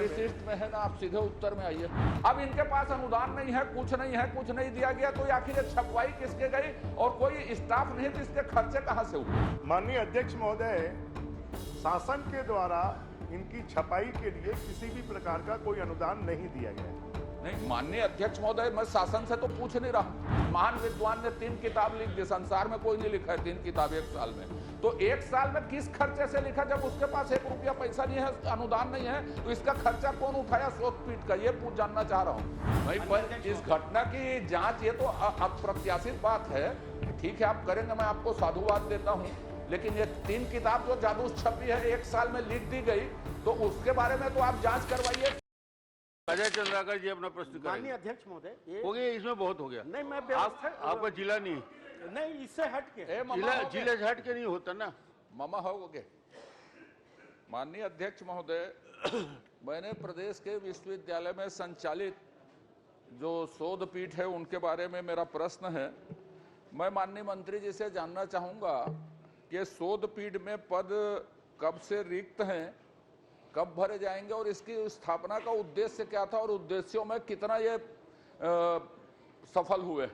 परिशिष्ट में है ना, आप सीधे उत्तर में आइए। अब इनके पास अनुदान नहीं है, कुछ नहीं दिया गया, तो आखिर ये छपवाई किसके गई और कोई स्टाफ नहीं, तो इसके खर्चे कहां से हुए? माननीय अध्यक्ष महोदय, शासन के द्वारा इनकी छपाई के लिए किसी भी प्रकार का कोई अनुदान नहीं दिया गया। नहीं माननीय अध्यक्ष महोदय, मैं शासन से तो पूछ नहीं रहा। महान विद्वान ने 3 किताब लिख दी, संसार में कोई नहीं लिखा है 3 किताब 1 साल में। तो 1 साल में किस खर्चे से लिखा? जब उसके पास 1 रुपया पैसा नहीं है, अनुदान नहीं है, तो इसका खर्चा कौन उठाया शोधपीठ का? ये जानना चाह रहा हूँ भाई। इस घटना की जांच, ये तो अप्रत्याशित बात है। ठीक है, आप करेंगे, मैं आपको साधुवाद देता हूँ, लेकिन ये 3 किताब जो जादू छपी है 1 साल में लिख दी गई, तो उसके बारे में तो आप जांच करवाइए। अजय चंद्राकर जी अपना प्रश्न करें। माननीय अध्यक्ष महोदय, हो गया, इसमें बहुत हो गया। नहीं, मैं आपका जिला नहीं, इससे हट के जिले से हट के नहीं होता ना। मामा हो गए। माननीय अध्यक्ष महोदय, मैंने प्रदेश के विश्वविद्यालय में संचालित जो शोध पीठ है उनके बारे में मेरा प्रश्न है। मैं माननीय मंत्री जी से जानना चाहूंगा कि शोध पीठ में पद कब से रिक्त हैं, कब भरे जाएंगे और इसकी स्थापना का उद्देश्य क्या था और उद्देश्यों में कितना ये सफल हुए?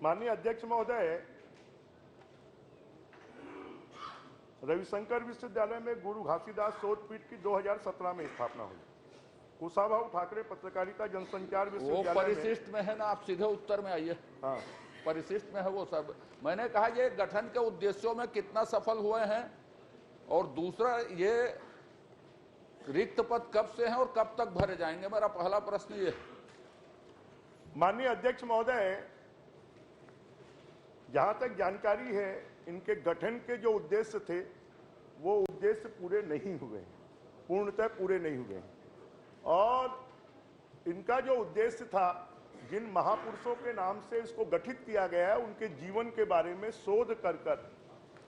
माननीय अध्यक्ष महोदय, रविशंकर विश्वविद्यालय में गुरु घासीदास शोध पीठ की 2017 में स्थापना हुई। कुशाभाऊ ठाकरे पत्रकारिता जनसंचार विश्वविद्यालय परिशिष्ट में है ना, आप सीधे उत्तर में आइए। हाँ, परिशिष्ट में है वो सब। मैंने कहा ये गठन के उद्देश्यों में कितना सफल हुए हैं, और दूसरा ये रिक्त पद कब से हैं और कब तक भरे जाएंगे? मेरा पहला प्रश्न ये। माननीय अध्यक्ष महोदय, जहां तक जानकारी है, इनके गठन के जो उद्देश्य थे वो उद्देश्य पूरे नहीं हुए, पूर्णतः पूरे नहीं हुए। और इनका जो उद्देश्य था, जिन महापुरुषों के नाम से इसको गठित किया गया है, उनके जीवन के बारे में शोध कर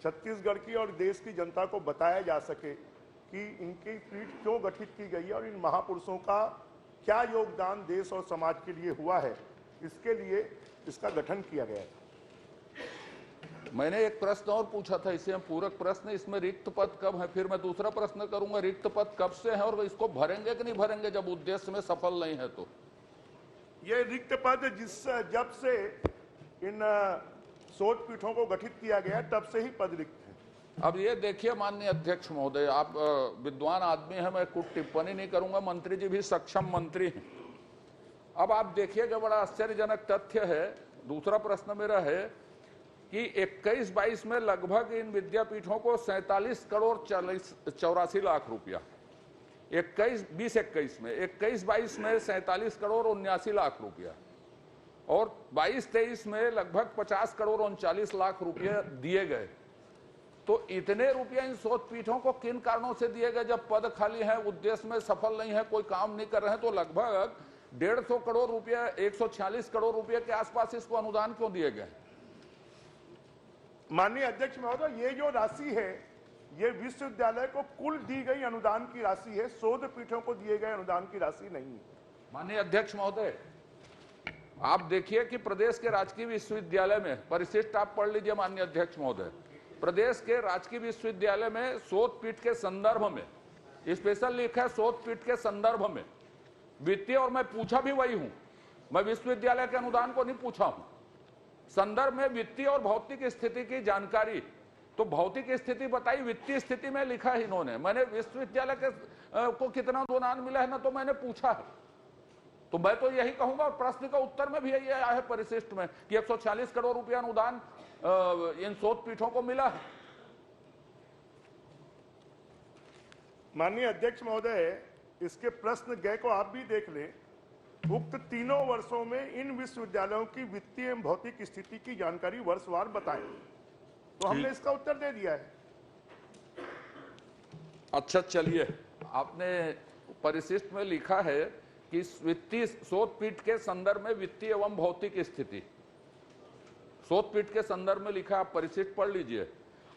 छत्तीसगढ़ की और देश की जनता को बताया जा सके कि इनकी पीठ क्यों गठित की गई है और इन महापुरुषों का क्या योगदान देश और समाज के लिए हुआ है, इसके लिए इसका गठन किया गया था। मैंने एक प्रश्न और पूछा था, इसे पूरक प्रश्न, इसमें रिक्त पद कब है? फिर मैं दूसरा प्रश्न करूंगा, रिक्त पद कब से है और इसको भरेंगे कि नहीं भरेंगे जब उद्देश्य में सफल नहीं है? तो ये रिक्त पद जब से इन शोध पीठों को गठित किया गया तब से ही पद रिक्त हैं। अब ये देखिए माननीय अध्यक्ष महोदय, आप विद्वान आदमी हैं, मैं कुछ टिप्पणी नहीं करूंगा, मंत्री जी भी सक्षम मंत्री हैं। अब आप देखिए, जो बड़ा आश्चर्यजनक तथ्य है, दूसरा प्रश्न मेरा है कि 21-22 में लगभग इन विद्यापीठों को 47 करोड़ 84 लाख रुपया, 20-21 में, 21-22 में 47 करोड़ 79 लाख रुपया और 22-23 में लगभग 50 करोड़ 39 लाख रुपये दिए गए। तो इतने रुपये इन शोध पीठों को किन कारणों से दिए गए? जब पद खाली है, उद्देश्य में सफल नहीं है, कोई काम नहीं कर रहे हैं, तो लगभग 150 करोड़ रुपये, 146 करोड़ रुपये के आसपास इसको अनुदान क्यों दिए गए? माननीय अध्यक्ष महोदय, ये जो राशि है, ये विश्वविद्यालय को कुल दी गई अनुदान की राशि है, शोध पीठों को दिए गए अनुदान की राशि नहीं है। माननीय अध्यक्ष महोदय, आप देखिए कि प्रदेश के राजकीय विश्वविद्यालय में, परिशिष्ट आप पढ़ लीजिए माननीय अध्यक्ष महोदय, प्रदेश के राजकीय विश्वविद्यालय में शोध पीठ के संदर्भ में स्पेशल लिखा है, शोध पीठ के संदर्भ में वित्तीय, और मैं पूछा भी वही हूं, मैं विश्वविद्यालय के अनुदान को नहीं पूछा हूं, संदर्भ में वित्तीय और भौतिक स्थिति की जानकारी। तो भौतिक स्थिति बताई, वित्तीय स्थिति में लिखा है इन्होंने। मैंने विश्वविद्यालय के को कितना अनुदान मिला है ना, तो मैंने पूछा है, तो मैं तो यही कहूंगा, और प्रश्न का उत्तर में भी यही आया है परिशिष्ट में कि 140 करोड़ रुपया अनुदान इन शोध पीठों को मिला है। माननीय अध्यक्ष महोदय, इसके प्रश्न गए को आप भी देख लें। उक्त तीनों वर्षों में इन विश्वविद्यालयों की वित्तीय एवं भौतिक स्थिति की जानकारी वर्षवार बताएं, तो हमने इसका उत्तर दे दिया है। अच्छा, चलिए, आपने परिशिष्ट में लिखा है कि वित्तीय शोध पीठ के संदर्भ में वित्तीय एवं भौतिक स्थिति, शोध पीठ के संदर्भ में लिखा, आप परिशिष्ट पढ़ लीजिए।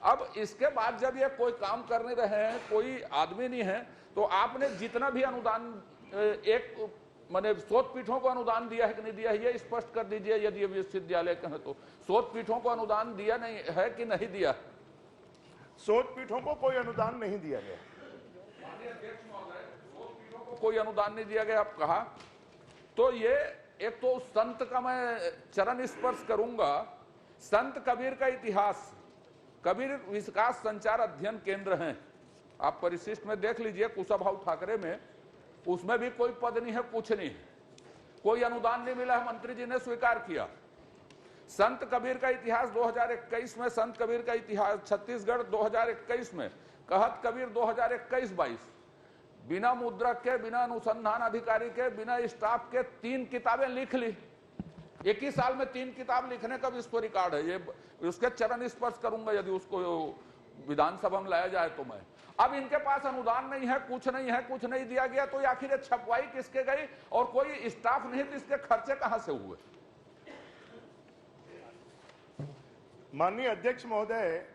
अब इसके बाद जब ये कोई काम कर नहीं रहे हैं, कोई आदमी नहीं है, तो आपने जितना भी अनुदान, एक मैंने शोध पीठों को अनुदान दिया है कि नहीं दिया है, ये स्पष्ट कर दीजिए। यदि ये विश्वविद्यालय के हैं तो शोध पीठों को अनुदान दिया नहीं है कि नहीं दिया? शोध पीठों को कोई अनुदान नहीं दिया गया। कोई अनुदान नहीं दिया गया आप कहा, तो ये एक तो संत का मैं चरण स्पर्श करूंगा। संत कबीर का इतिहास, कबीर विकास संचार अध्ययन केंद्र हैं, आप परिशिष्ट में देख लीजिए, कुशाभाऊ ठाकरे में, उसमें भी कोई पद नहीं है, कुछ नहीं है, कोई अनुदान नहीं मिला है, मंत्री जी ने स्वीकार किया। संत कबीर का इतिहास 2021 में, संत कबीर का इतिहास छत्तीसगढ़ 2021 में, कहत कबीर 2021-22, बिना मुद्रक के, बिना अनुसंधान अधिकारी के, बिना स्टाफ के 3 किताबें लिख ली। एक ही साल में 3 किताब लिखने का विश्व रिकॉर्ड है। ये उसके चरण स्पर्श करूंगा यदि उसको विधानसभा में लाया जाए तो मैं। अब इनके पास अनुदान नहीं है, कुछ नहीं है, कुछ नहीं दिया गया, तो आखिर ये छपवाई किसके गई और कोई स्टाफ नहीं तो इसके खर्चे कहां से हुए? माननीय अध्यक्ष महोदय,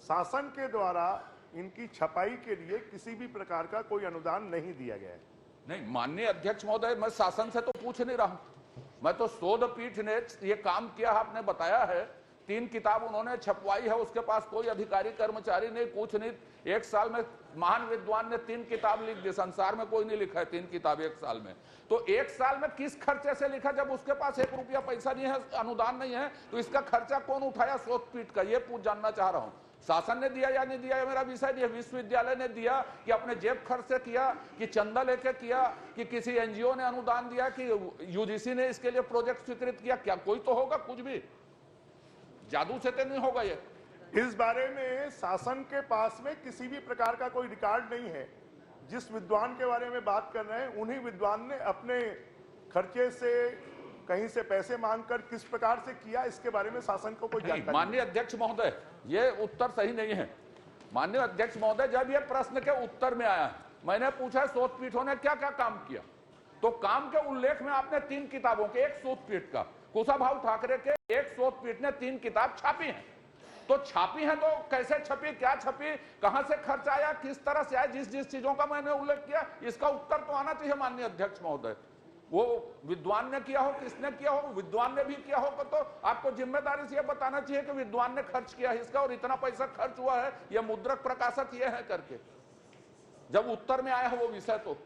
शासन के द्वारा इनकी छपाई के लिए किसी भी प्रकार का कोई अनुदान नहीं दिया गया है। नहीं माननीय अध्यक्ष महोदय, मैं शासन से तो पूछ नहीं रहा हूं, मैं तो शोध पीठ ने ये काम किया, आपने बताया है 3 किताब उन्होंने छपवाई है, उसके पास कोई अधिकारी कर्मचारी नहीं, कुछ नहीं। एक साल में महान विद्वान ने 3 किताब लिख दी, संसार में कोई नहीं लिखा है 3 किताब एक साल में। तो एक साल में किस खर्चे से लिखा? जब उसके पास 1 रुपया पैसा नहीं है, अनुदान नहीं है, तो इसका खर्चा कौन उठाया शोध पीठ का? ये पूछ जानना चाह रहा हूं। शासन ने दिया या नहीं दिया ये मेरा विषय नहीं है। विश्वविद्यालय ने दिया कि अपने जेब खर्च से किया, कि चंदा लेके किया, कि किसी एनजीओ ने अनुदान दिया, कि यूजीसी ने इसके लिए प्रोजेक्ट स्वीकृत किया? क्या कोई तो होगा, कुछ भी जादू से तो नहीं होगा ये। इस बारे में शासन के पास में किसी भी प्रकार का कोई रिकॉर्ड नहीं है। जिस विद्वान के बारे में बात कर रहे हैं, उन्हीं विद्वान ने अपने खर्चे से कहीं से पैसे मांगकर किस प्रकार से किया, इसके बारे में शासन को कोई जानकारी नहीं। माननीय अध्यक्ष महोदय, ये उत्तर सही नहीं है। माननीय अध्यक्ष महोदय, जब ये प्रश्न के उत्तर में आया, मैंने पूछा शोध पीठों ने क्या क्या काम किया, तो काम के उल्लेख में आपने 3 किताबों के, एक शोध पीठ का, कुशाभाऊ ठाकरे के एक शोध पीठ ने 3 किताब छापी हैं। तो छापी है तो कैसे छपी, क्या छपी, कहां से खर्च आया, किस तरह से आया, जिस चीजों का मैंने उल्लेख किया, इसका उत्तर तो आना चाहिए माननीय अध्यक्ष महोदय। वो विद्वान ने किया हो, किसने किया हो, विद्वान ने भी किया हो तो आपको जिम्मेदारी से यह बताना चाहिए कि विद्वान ने खर्च किया है इसका और इतना पैसा खर्च हुआ है, यह मुद्रक प्रकाशक ये है करके, जब उत्तर में आया है वो विषय। तो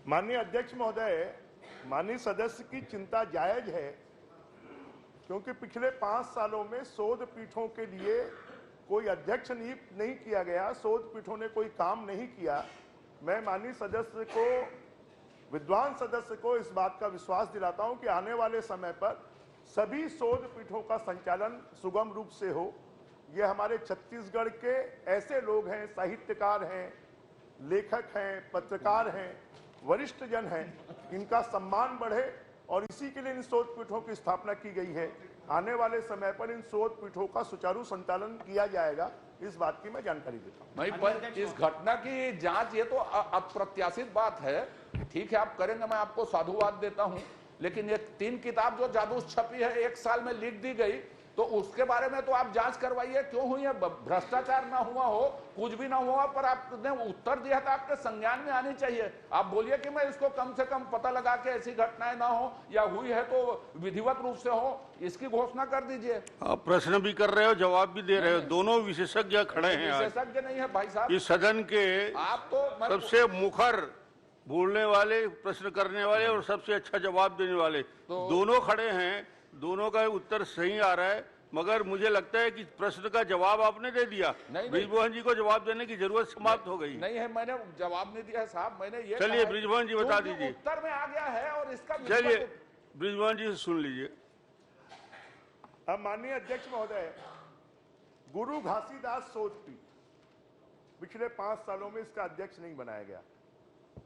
माननीय अध्यक्ष महोदय, माननीय सदस्य की चिंता जायज है, क्योंकि पिछले 5 सालों में शोध पीठों के लिए कोई अध्यक्ष नियुक्त नहीं किया गया, शोध पीठों ने कोई काम नहीं किया। मैं माननीय सदस्य को, विद्वान सदस्य को इस बात का विश्वास दिलाता हूं कि आने वाले समय पर सभी शोध पीठों का संचालन सुगम रूप से हो। ये हमारे छत्तीसगढ़ के ऐसे लोग हैं, साहित्यकार हैं, लेखक हैं, पत्रकार हैं, वरिष्ठ जन हैं, इनका सम्मान बढ़े और इसी के लिए इन शोध पीठों की स्थापना की गई है। आने वाले समय पर इन शोध पीठों का सुचारू संचालन किया जाएगा, इस बात की मैं जानकारी देता हूं। नहीं, पर इस घटना की जांच, ये तो अप्रत्याशित बात है, ठीक है आप करेंगे, मैं आपको साधुवाद देता हूं, लेकिन ये 3 किताब जो जादू छपी है, 1 साल में लिख दी गई, तो उसके बारे में तो आप जांच करवाइए, क्यों हुई है? भ्रष्टाचार ना हुआ हो, कुछ भी ना हुआ, पर आपने उत्तर दिया था, आपके संज्ञान में आनी चाहिए। आप बोलिए कि मैं इसको कम से कम पता लगा के ऐसी घटनाएं ना हो, या हुई है तो विधिवत रूप से हो, इसकी घोषणा कर दीजिए। आप प्रश्न भी कर रहे हो, जवाब भी दे रहे हो, दोनों विशेषज्ञ खड़े हैं आज विशेषज्ञ नहीं है भाई साहब, इस सदन के आप तो सबसे मुखर बोलने वाले, प्रश्न करने वाले और सबसे अच्छा जवाब देने वाले दोनों खड़े हैं, दोनों का उत्तर सही आ रहा है। मगर मुझे लगता है कि प्रश्न का जवाब आपने दे दिया, बृजमोहन जी को जवाब देने की जरूरत समाप्त हो गई। नहीं है, मैंने जवाब नहीं दिया साहब, मैंने ये चलिए बृजमोहन जी बता दीजिए, उत्तर में आ गया है और इसका चलिए बृजमोहन जी सुन लीजिए। अब माननीय अध्यक्ष महोदय, गुरु घासीदास शोध पीठ पिछले 5 सालों में इसका अध्यक्ष नहीं बनाया गया।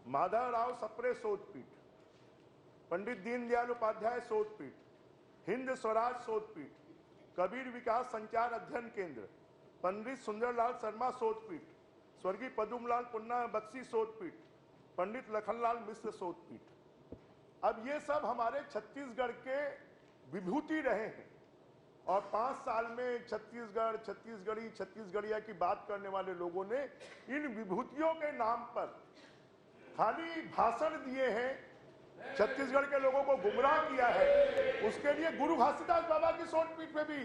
माधवराव सप्रे शोध पीठ, पंडित दीनदयाल उपाध्याय शोध पीठ, हिंद स्वराज शोध पीठ, कबीर विकास संचार अध्ययन केंद्र, पंडित सुंदरलाल शर्मा शोध पीठ, स्वर्गीय पद्मलाल पुन्ना बख्शी शोध पीठ, पंडित लखनलाल मिश्र शोध पीठ। अब ये सब हमारे छत्तीसगढ़ के विभूति रहे हैं और 5 साल में छत्तीसगढ़, छत्तीसगढ़िया की बात करने वाले लोगों ने इन विभूतियों के नाम पर खाली भाषण दिए हैं, छत्तीसगढ़ के लोगों को गुमराह किया है, उसके लिए गुरु घासीदास बाबा की सोटपीठ में भी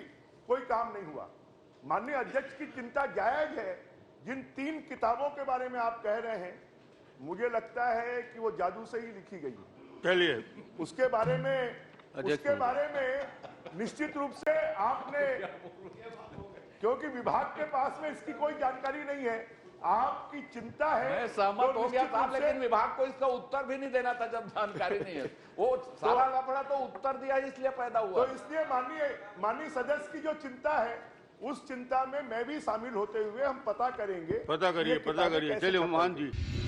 कोई काम नहीं हुआ। माननीय अध्यक्ष की चिंता जायज है। जिन 3 किताबों के बारे में आप कह रहे हैं, मुझे लगता है कि वो जादू से ही लिखी गई है। चलिए, उसके बारे में निश्चित रूप से आपने, क्योंकि विभाग के पास में इसकी कोई जानकारी नहीं है, आपकी चिंता है। मैं सहमत तो हो गया निश्चित था, रूप से- लेकिन विभाग को इसका उत्तर भी नहीं देना था जब जानकारी नहीं है। वो सारा लफड़ा तो उत्तर दिया इसलिए पैदा हुआ। तो इसलिए माननीय सदस्य की जो चिंता है, उस चिंता में मैं भी शामिल होते हुए हम पता करेंगे। पता करिए। चलिए, मान जी।